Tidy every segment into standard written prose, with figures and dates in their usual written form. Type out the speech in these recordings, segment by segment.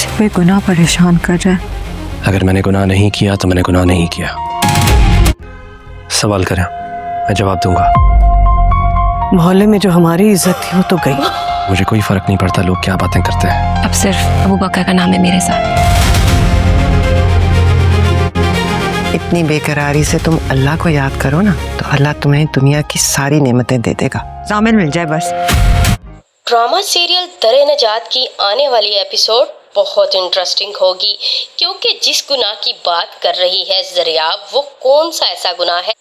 मुझसे बेगुनाह परेशान कर रहा है। अगर मैंने गुनाह नहीं किया तो मैंने गुनाह नहीं किया। सवाल करें, मैं जवाब दूंगा। मोहल्ले में जो हमारी इज्जत थी वो तो गई। मुझे कोई फर्क नहीं पड़ता लोग क्या बातें करते हैं। अब सिर्फ अबू बकर का नाम है मेरे साथ। इतनी बेकरारी से तुम अल्लाह को याद करो ना तो अल्लाह तुम्हें दुनिया की सारी नेमतें दे देगा। जामिन मिल जाए बस। ड्रामा सीरियल दरे नजात की आने वाली एपिसोड बहुत इंटरेस्टिंग होगी, क्योंकि जिस गुनाह की बात कर रही है ज़रियाब, वो कौन सा ऐसा गुनाह है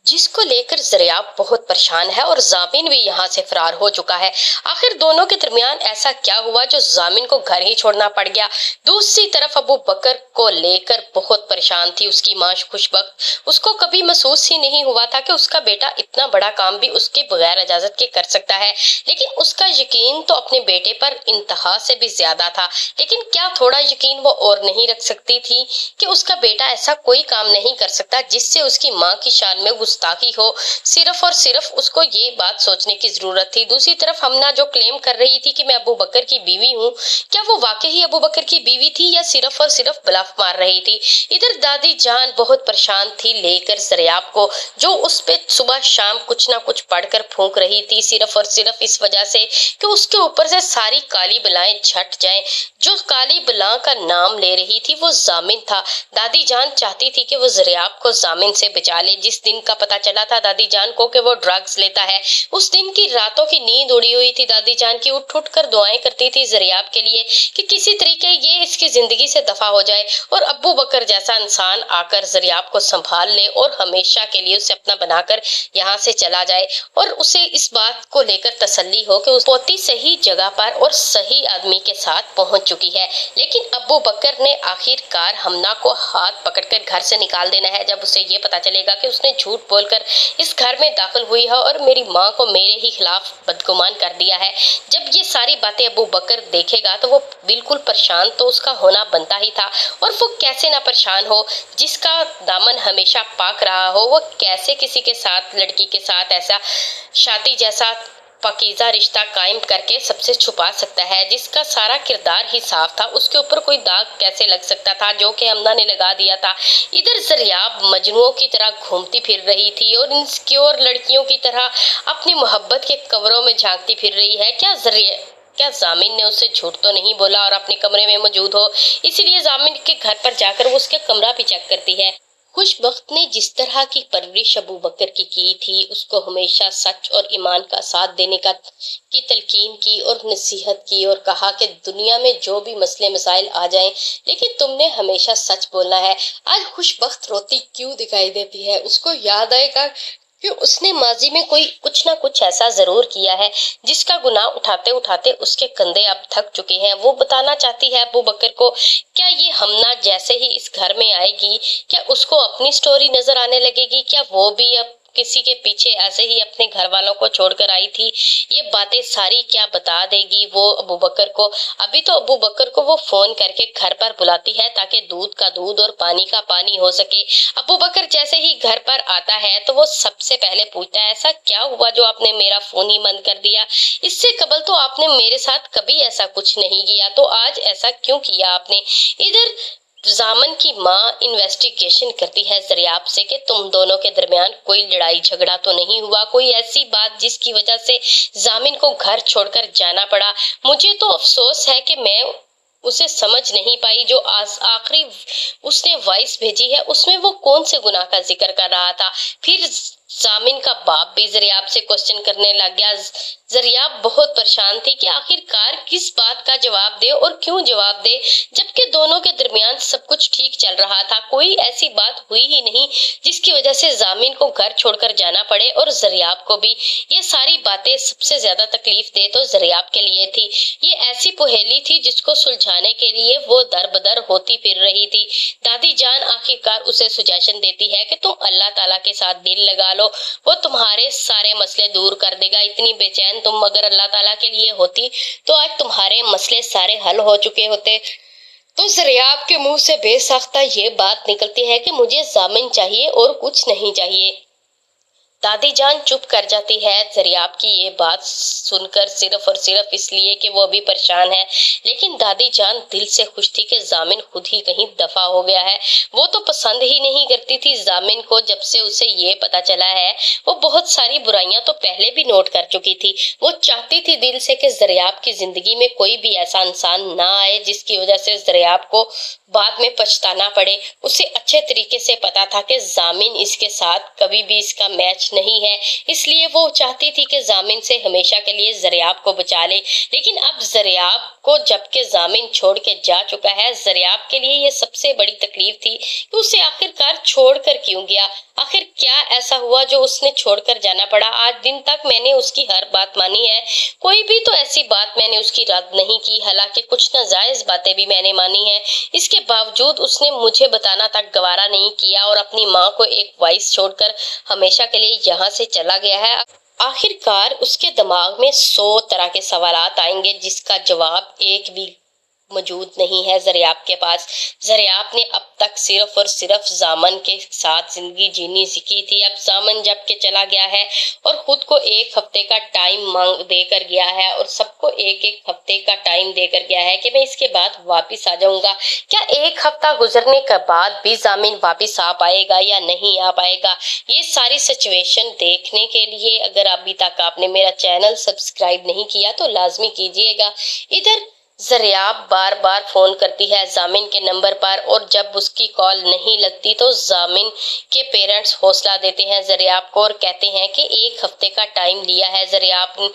जिसको लेकर ज़रियाब बहुत परेशान है और जामिन भी यहाँ से फरार हो चुका है। आखिर दोनों के दरमियान ऐसा क्या हुआ जो जामिन को घर ही छोड़ना पड़ गया। दूसरी तरफ अबू बकर को लेकर बहुत परेशान थी उसकी माँ खुशबख्त। उसको कभी महसूस ही नहीं हुआ था कि उसका बेटा इतना बड़ा काम भी उसके बगैर इजाजत के कर सकता है, लेकिन उसका यकीन तो अपने बेटे पर इंतहा से भी ज्यादा था। लेकिन क्या थोड़ा यकीन वो और नहीं रख सकती थी कि उसका बेटा ऐसा कोई काम नहीं कर सकता जिससे उसकी माँ की शान में गुस्ताखी हो। सिर्फ और सिर्फ उसको ये बात सोचने की जरूरत थी। दूसरी तरफ हमना जो क्लेम कर रही थी कि मैं अबू बकर की बीवी हूँ, क्या वो वाकई ही अबू बकर की बीवी थी या सिर्फ और सिर्फ ब्लफ मार रही थी। इधर दादी जान बहुत परेशान थी लेकर ज़रियाब को, जो उस पे सुबह शाम कुछ ना कुछ पढ़कर फूंक रही थी, सिर्फ और सिर्फ इस वजह से कि उसके ऊपर से सारी काली बलाएं झट जाएं। जो काली बला का नाम ले रही थी वो जामिन था। दादी जान चाहती थी कि वो ज़रियाब को जामिन से बचा ले। जिस दिन का पता चला था दादी जान को कि वो ड्रग्स लेता है, उस दिन की रातों की नींद उड़ी हुई थी दादी जान की। उठ उठ कर दुआएं करती थी ज़रियाब के लिए कि किसी तरीके ये इसकी जिंदगी से दफा हो जाए और अब्बू बकर जैसा इंसान आकर ज़रियाब को संभाल ले और हमेशा के लिए उसे अपना बनाकर यहाँ से चला जाए और उसे इस बात को लेकर तसल्ली हो कि उस पोती सही जगह पर और सही आदमी के साथ पहुंच चुकी है। लेकिन अब्बू बकर ने आखिरकार हमना को हाथ पकड़कर घर से निकाल देना है जब उसे ये पता चलेगा कि उसने झूठ बोलकर इस घर में दाखिल हुई है और मेरी माँ को मेरे ही खिलाफ बदगुमान कर दिया है। जब ये सारी बातें अबू बकर देखेगा तो वो बिल्कुल परेशान तो उसका होना बनता ही था, और वो कैसे ना परेशान हो। जिसका दामन हमेशा पाक रहा हो, वो कैसे किसी के साथ, लड़की के साथ ऐसा शादी जैसा पाकीज़ा रिश्ता कायम करके सबसे छुपा सकता है। जिसका सारा किरदार ही साफ था, उसके ऊपर कोई दाग कैसे लग सकता था जो कि हमना ने लगा दिया था। इधर ज़रियाब मजनुओं की तरह घूमती फिर रही थी और इनसिक्योर लड़कियों की तरह अपनी मोहब्बत के कमरों में झांकती फिर रही है। क्या जामिन ने उससे झूठ तो नहीं बोला और अपने कमरे में मौजूद हो, इसीलिए जामिन के घर पर जाकर वो उसके कमरा भी चेक करती है। खुशबख्त ने जिस तरह की परवरिश अबू बकर की थी, उसको हमेशा सच और ईमान का साथ देने की तलकीन की और नसीहत की और कहा कि दुनिया में जो भी मसले मसाइल आ जाएं, लेकिन तुमने हमेशा सच बोलना है। आज खुशबख्त रोती क्यों दिखाई देती है? उसको याद आएगा कि उसने माजी में कुछ ना कुछ ऐसा जरूर किया है जिसका गुनाह उठाते उठाते उसके कंधे अब थक चुके हैं। वो बताना चाहती है अबू बकर को, क्या ये हमना जैसे ही इस घर में आएगी, क्या उसको अपनी स्टोरी नजर आने लगेगी? क्या वो भी अब किसी के पीछे ऐसे ही अपने घर वालों को छोड़कर आई थी? ये बातें सारी क्या बता देगी वो अबू बकर को? अभी तो अबू बकर को वो फोन करके घर पर बुलाती है ताकि दूध का दूध और पानी का पानी हो सके। अबू बकर जैसे ही घर पर आता है तो वो सबसे पहले पूछता है, ऐसा क्या हुआ जो आपने मेरा फोन ही बंद कर दिया? इससे कबल तो आपने मेरे साथ कभी ऐसा कुछ नहीं किया, तो आज ऐसा क्यों किया आपने? इधर जामन की माँ इन्वेस्टिगेशन करती है ज़रियाब से कि तुम दोनों के दरमियान कोई लड़ाई झगड़ा तो नहीं हुआ, कोई ऐसी बात जिसकी वजह से जामिन को घर छोड़कर जाना पड़ा। मुझे तो अफसोस है कि मैं उसे समझ नहीं पाई। जो आखिरी उसने वॉइस भेजी है उसमें वो कौन से गुनाह का जिक्र कर रहा था? फिर जामिन का बाप भी ज़रियाब से क्वेश्चन करने लग गया। ज़रियाब बहुत परेशान थी कि आखिरकार किस बात का जवाब दे और क्यों जवाब दे, जबकि दोनों के दरमियान सब कुछ ठीक चल रहा था। कोई ऐसी बात हुई ही नहीं जिसकी वजह से जामिन को घर छोड़कर जाना पड़े और ज़रियाब को भी। ये सारी बातें सबसे ज्यादा तकलीफ दे तो ज़रियाब के लिए थी। ये ऐसी पहेली थी जिसको सुलझाने के लिए वो दर बदर होती फिर रही थी। दादी जान आखिरकार उसे सुजेशन देती है कि तुम अल्लाह ताला के साथ दिल लगा लो, वो तुम्हारे सारे मसले दूर कर देगा। इतनी बेचैन तुम अगर अल्लाह ताला के लिए होती तो आज तुम्हारे मसले सारे हल हो चुके होते। तो ज़रियाब के मुंह से बेसाख्ता ये बात निकलती है कि मुझे जामिन चाहिए और कुछ नहीं चाहिए। दादी जान चुप कर जाती है जरियाब की ये बात सुनकर, सिर्फ और सिर्फ इसलिए कि वो भी परेशान है। लेकिन दादी जान दिल से खुश थी कि जामिन खुद ही कहीं दफा हो गया है। वो तो पसंद ही नहीं करती थी जामिन को। जब से उसे ये पता चला है, वो बहुत सारी बुराइयां तो पहले भी नोट कर चुकी थी। वो चाहती थी दिल से कि जरियाब की जिंदगी में कोई भी ऐसा इंसान ना आए जिसकी वजह से जरियाब को बाद में पछताना पड़े। उसे अच्छे तरीके से पता था कि जामिन इसके साथ कभी भी इसका मैच नहीं है, इसलिए वो चाहती थी कि जामिन से हमेशा के लिए जरियाब को बचा ले। लेकिन अब जरियाब को जबकि जामिन छोड़ के जा चुका है, जरियाब के लिए ये सबसे बड़ी तकलीफ थी कि उसे आखिरकार छोड़कर क्यों गया। आखिर क्या ऐसा हुआ जो उसने छोड़कर जाना पड़ा। आज दिन तक मैंने उसकी हर बात मानी है, कोई भी तो ऐसी बात मैंने उसकी रद्द नहीं की। हालांकि कुछ नाजायज बातें भी मैंने मानी है, इसके बावजूद उसने मुझे बताना तक गवारा नहीं किया और अपनी माँ को एक वॉइस छोड़कर हमेशा के लिए यहाँ से चला गया है। आखिरकार उसके दिमाग में 100 तरह के सवालात आएंगे जिसका जवाब एक भी मौजूद नहीं है जरियाब के पास। जरियाब ने अब तक सिर्फ और सिर्फ जामन के साथ जिंदगी जीनी सीखी थी। अब जामन जब के चला गया है और खुद को 1 हफ्ते का टाइम मांग देकर गया है और सबको 1-1 हफ्ते का टाइम देकर गया है कि मैं इसके बाद वापिस आ जाऊंगा। क्या 1 हफ्ता गुजरने के बाद भी जामिन वापिस आ पाएगा या नहीं आ पाएगा? ये सारी सिचुएशन देखने के लिए अगर अभी तक आपने मेरा चैनल सब्सक्राइब नहीं किया तो लाजमी कीजिएगा। इधर जरियाब बार बार फोन करती है जामिन के नंबर पर और जब उसकी कॉल नहीं लगती तो जामिन के पेरेंट्स हौसला देते हैं जरियाब को और कहते हैं कि 1 हफ्ते का टाइम लिया है जरियाब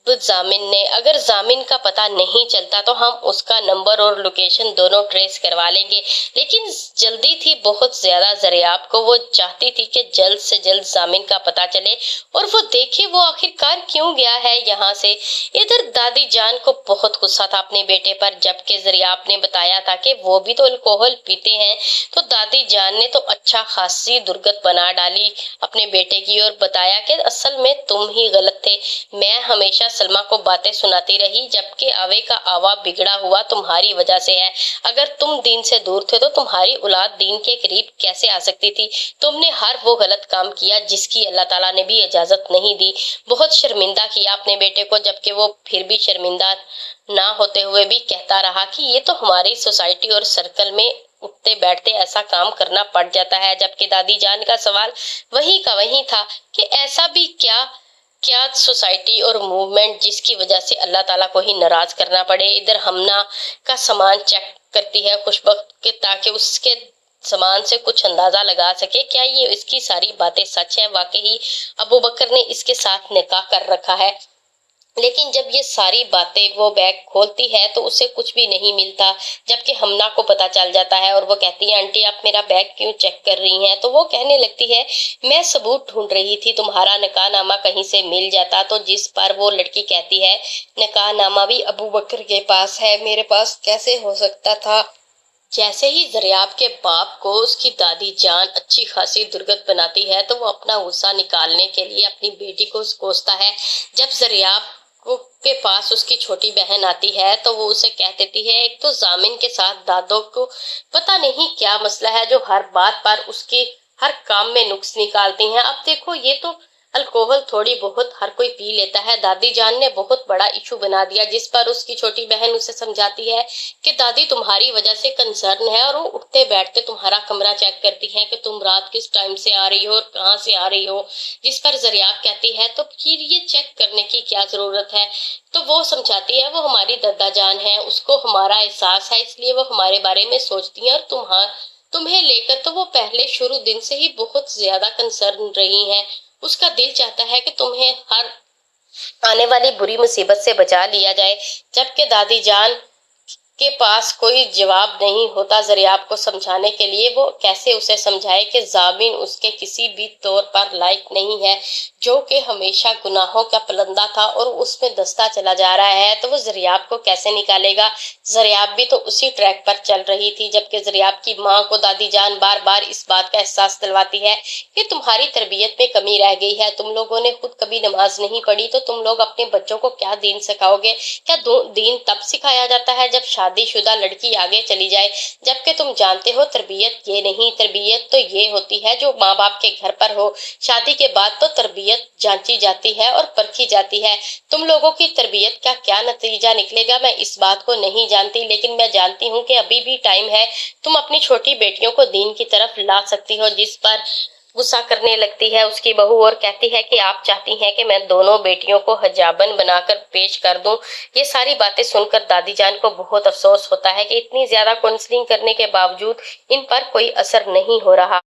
जामिन ने। अगर जामिन का पता नहीं चलता तो हम उसका नंबर और लोकेशन दोनों ट्रेस करवा लेंगे। लेकिन जल्दी थी बहुत ज्यादा जरियाब को। वो चाहती थी कि जल्द से जल्द जामिन का पता चले और वो देखे वो आखिरकार क्यों गया है यहाँ से। इधर दादी जान को बहुत गुस्सा था अपने बेटे पर, जबकि जरियाब ने बताया था कि वो भी तो अल्कोहल पीते हैं। तो दादी जान ने तो अच्छा खासी दुर्गत बना डाली अपने बेटे की और बताया कि असल में तुम ही गलत थे। मैं हमेशा सलमा को बातें सुनाती रही, जबकि आवे का आवा बिगड़ा हुआ तुम्हारी वजह से है। अगर तुम दीन से दूर थे तो तुम्हारी औलाद दीन के करीब कैसे आ सकती थी? तुमने हर वो गलत काम किया जिसकी अल्लाह ताला ने भी इजाजत नहीं दी। बहुत शर्मिंदा किया अपने बेटे को, जबकि वो फिर भी शर्मिंदा ना होते हुए भी कहता रहा कि ये तो हमारी सोसाइटी और सर्कल में उठते बैठते ऐसा काम करना पड़ जाता है। जबकि दादी जान का सवाल वही का वही था कि ऐसा भी क्या सोसाइटी और मूवमेंट जिसकी वजह से अल्लाह ताला को ही नाराज करना पड़े। इधर हमना का सामान चेक करती है खुशबख्त के, ताकि उसके सामान से कुछ अंदाजा लगा सके क्या ये इसकी सारी बातें सच है। वाकई अबू बकर ने इसके साथ निकाह कर रखा है। लेकिन जब ये सारी बातें वो बैग खोलती है तो उसे कुछ भी नहीं मिलता, जबकि हमना को पता चल जाता है और वो कहती है आंटी आप मेरा बैग क्यों चेक कर रही हैं? तो वो कहने लगती है मैं सबूत ढूंढ रही थी, तुम्हारा निकाहनामा कहीं से मिल जाता। तो जिस पर वो लड़की कहती है निकाहनामा भी अबू बकर के पास है, मेरे पास कैसे हो सकता था? जैसे ही जरियाब के बाप को उसकी दादी जान अच्छी खासी दुर्गत बनाती है तो वो अपना गुस्सा निकालने के लिए अपनी बेटी को कोसता है। जब जरियाब के पास उसकी छोटी बहन आती है तो वो उसे कह देती है एक तो जामिन के साथ दादो को पता नहीं क्या मसला है जो हर बात पर उसके हर काम में नुक्स निकालती हैं। अब देखो ये तो अल्कोहल थोड़ी बहुत हर कोई पी लेता है। दादी जान ने बहुत बड़ा इशू बना दिया, जिस पर उसकी छोटी बहन उसे समझाती है कि दादी तुम्हारी वजह से कंसर्न है और वो उठते बैठते तुम्हारा कमरा चेक करती है कि तुम रात किस टाइम से आ रही हो और कहाँ से आ रही हो। जिस पर जरियाब कहती है तो फिर ये चेक करने की क्या जरूरत है? तो वो समझाती है वो हमारी दादा जान है, उसको हमारा एहसास है, इसलिए वो हमारे बारे में सोचती है और तुम्हें लेकर तो वो पहले शुरू दिन से ही बहुत ज्यादा कंसर्न रही हैं। उसका दिल चाहता है कि तुम्हें हर आने वाली बुरी मुसीबत से बचा लिया जाए। जबकि दादी जान के पास कोई जवाब नहीं होता जरियाब को समझाने के लिए। वो कैसे उसे समझाए कि जामिन उसके किसी भी तौर पर लायक नहीं है, जो कि हमेशा गुनाहों का पलंदा था और उसमें दस्ता चला जा रहा है। तो वो जरियाब को कैसे निकालेगा? जरियाब भी तो उसी ट्रैक पर चल रही थी। जबकि जरियाब की माँ को दादी जान बार बार इस बात का एहसास दिलवाती है कि तुम्हारी तरबियत में कमी रह गई है, तुम लोगों ने खुद कभी नमाज नहीं पढ़ी तो तुम लोग अपने बच्चों को क्या दीन सिखाओगे? क्या दीन तब सिखाया जाता है जब शादीशुदा लड़की आगे चली जाए, जबकि तुम जानते हो तरबियत ये नहीं, तरबियत तो ये होती है जो माँ बाप के घर पर हो। शादी के बाद तो तरबियत जांची जाती है और परखी जाती है। तुम लोगों की तरबियत का क्या नतीजा निकलेगा मैं इस बात को नहीं जानती, लेकिन मैं जानती हूँ कि अभी भी टाइम है। तुम अपनी छोटी बेटियों को दीन की तरफ ला सकती हो। जिस पर गुस्सा करने लगती है उसकी बहू और कहती है कि आप चाहती हैं कि मैं दोनों बेटियों को हिजाबन बनाकर पेश कर दूं। ये सारी बातें सुनकर दादी जान को बहुत अफसोस होता है कि इतनी ज्यादा काउंसलिंग करने के बावजूद इन पर कोई असर नहीं हो रहा।